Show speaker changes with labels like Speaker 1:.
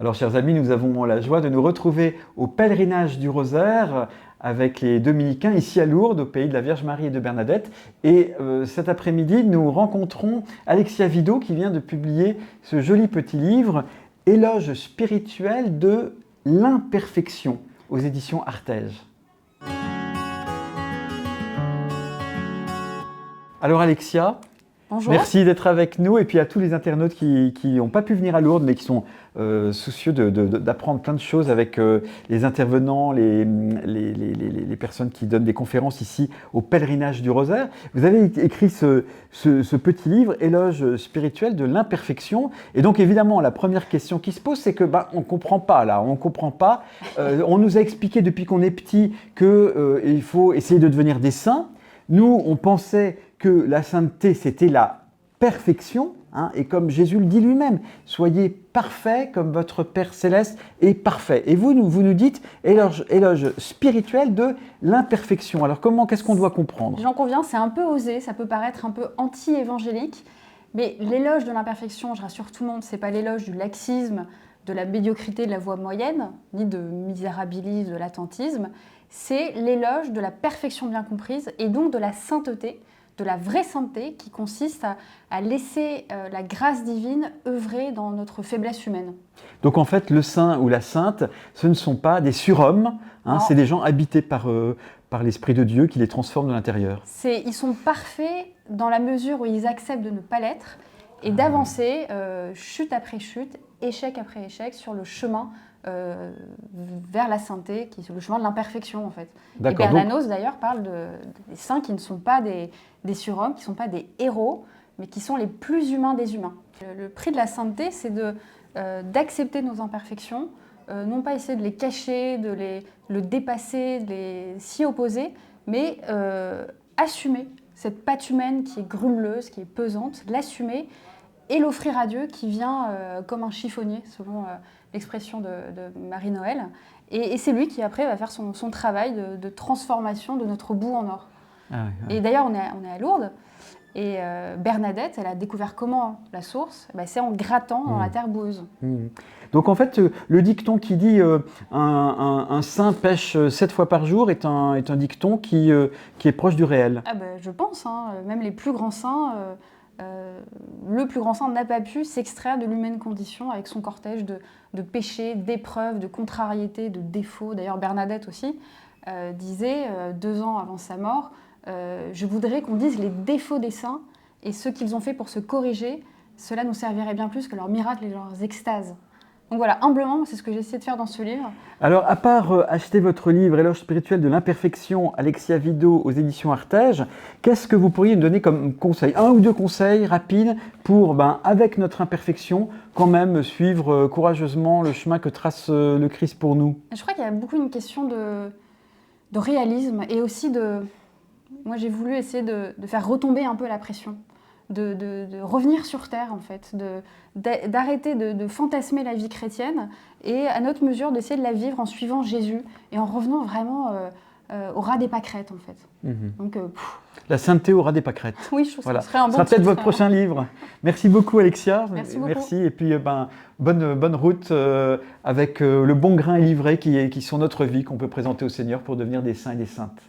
Speaker 1: Alors, chers amis, nous avons la joie de nous retrouver au pèlerinage du Rosaire avec les Dominicains ici à Lourdes, au pays de la Vierge Marie et de Bernadette. Et cet après-midi, nous rencontrons Alexia Vido qui vient de publier ce joli petit livre « Éloge spirituel de l'imperfection » aux éditions Artege. Alors Alexia,
Speaker 2: bonjour.
Speaker 1: Merci d'être avec nous et puis à tous les internautes qui n'ont pas pu venir à Lourdes mais qui sont soucieux d'apprendre plein de choses avec les intervenants, les personnes qui donnent des conférences ici au pèlerinage du Rosaire. Vous avez écrit ce petit livre, Éloge spirituel de l'imperfection. Et donc évidemment, la première question qui se pose, c'est que on ne comprend pas là, on ne comprend pas. On nous a expliqué depuis qu'on est petit qu'il faut essayer de devenir des saints. Nous, on pensait que la sainteté, c'était la perfection, hein, et comme Jésus le dit lui-même, soyez parfaits comme votre Père Céleste est parfait. Et vous nous dites éloge spirituel de l'imperfection. Alors qu'est-ce qu'on doit comprendre?
Speaker 2: J'en conviens, c'est un peu osé, ça peut paraître un peu anti-évangélique, mais l'éloge de l'imperfection, je rassure tout le monde, c'est pas l'éloge du laxisme, de la médiocrité de la voie moyenne, ni de misérabilisme, de l'attentisme, c'est l'éloge de la perfection bien comprise et donc de la sainteté, de la vraie sainteté qui consiste à laisser la grâce divine œuvrer dans notre faiblesse humaine.
Speaker 1: Donc en fait, le saint ou la sainte, ce ne sont pas des surhommes, hein, c'est des gens habités par l'Esprit de Dieu qui les transforme de l'intérieur.
Speaker 2: Ils sont parfaits dans la mesure où ils acceptent de ne pas l'être et d'avancer chute après chute, échec après échec sur le chemin vers la sainteté, qui est le chemin de l'imperfection en fait. Et Bernanos d'ailleurs parle des saints qui ne sont pas des surhommes, qui ne sont pas des héros, mais qui sont les plus humains des humains. Le prix de la sainteté, c'est d'accepter nos imperfections, non pas essayer de les cacher, de le dépasser, de s'y opposer, mais assumer cette patte humaine qui est grumeleuse, qui est pesante, l'assumer et l'offrir à Dieu qui vient comme un chiffonnier, selon l'expression de Marie-Noël. Et c'est lui qui après va faire son travail de transformation de notre boue en or. Ah oui, oui. Et d'ailleurs, on est à Lourdes, et Bernadette, elle a découvert comment la source, c'est en grattant dans la terre boueuse.
Speaker 1: Donc en fait, le dicton qui dit un saint pêche 7 fois par jour est un dicton qui est proche du réel.
Speaker 2: Je pense, hein, même les plus grands saints, le plus grand saint n'a pas pu s'extraire de l'humaine condition avec son cortège de péchés, d'épreuves, de contrariétés, de défauts. D'ailleurs, Bernadette aussi disait, 2 ans avant sa mort, je voudrais qu'on dise les défauts des saints et ce qu'ils ont fait pour se corriger, cela nous servirait bien plus que leurs miracles et leurs extases. Donc voilà, humblement, c'est ce que j'ai essayé de faire dans ce livre.
Speaker 1: Alors, à part acheter votre livre « Éloge spirituel de l'imperfection » Alexia Vido aux éditions Artege, qu'est-ce que vous pourriez me donner comme conseil? 1 ou 2 conseils rapides pour, avec notre imperfection, quand même suivre courageusement le chemin que trace le Christ pour nous?
Speaker 2: Je crois qu'il y a beaucoup une question de réalisme et aussi moi, j'ai voulu essayer de faire retomber un peu la pression, de revenir sur terre, en fait, d'arrêter de fantasmer la vie chrétienne et, à notre mesure, d'essayer de la vivre en suivant Jésus et en revenant vraiment au ras des pâquerettes, en fait. Donc,
Speaker 1: la sainteté au ras des pâquerettes.
Speaker 2: Oui, je trouve que ce serait un bon
Speaker 1: titre. Ce sera peut-être votre prochain livre. Merci beaucoup, Alexia.
Speaker 2: Merci beaucoup.
Speaker 1: Merci. Et puis, bonne route avec le bon grain et l'ivraie qui sont notre vie, qu'on peut présenter au Seigneur pour devenir des saints et des saintes.